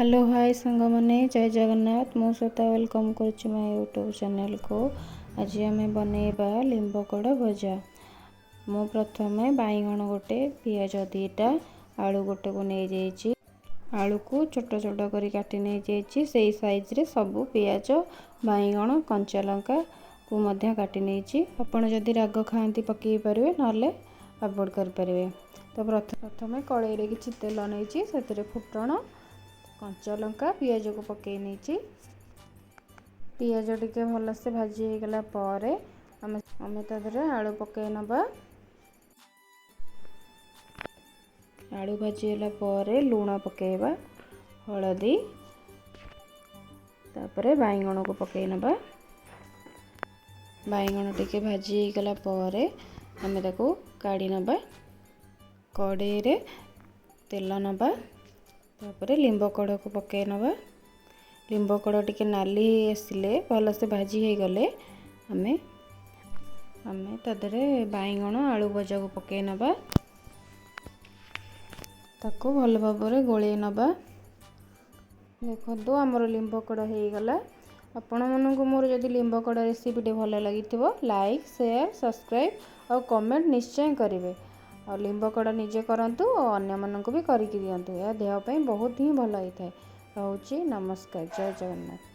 Hello hi सांग मैंने जय जगन्नाथ मु श्वेता वेलकम करुच्ची मो यूट्यूब चैनल को। आज आम बनैबा लिंब कड़ भजा। मु प्रथमे बाइगण गोटे पियाज दीटा आलू गोटे को नहीं जाइए। आलू को छोट छोट कर काटी नहीं जाइए से साइज रे सबू पियाज बाइगण कंचा लंका को मध्य काटी नहीं। आपण जदि राग खाती पकई पारे ना अवॉइड करें। तो प्रथमे कड़ाई किसी तेल नहीं से फुटण कंचा लंका पियाज को पकई नहीं। पियाज टिके भलसे भाजी हो गला परे आमे तादरे आलू पकई नबा। आलू भाजी होला परे लूण पकेबा हलदी तापरे बाइगण को पकई नबा। बाइगण टिके भाजी हो गला परे आमे ताको काढ़ी नबा। कड़ाई रे तेल नबा तापरे लिंब कड़ को पकई नबा। लिंब कड़ टिके नाली आसिले भलसे भाजी हो गले आमे तादरे बाइगण आलू भजा को पकई नबा। ताको भल भाव गोले नबा। देखो आमर लिंब कड़ हो गला। आपण मानक मोर जदि लिंब कड़ रेसिपीटी भल लगी लाइक शेयर सब्सक्राइब और कमेंट निश्चय करेंगे। और लिंब कड़ निजे करंतु और अन्य मानक भी करके दिंतु। यह देह बहुत ही भल होता है। रोची नमस्कार जय जगन्नाथ।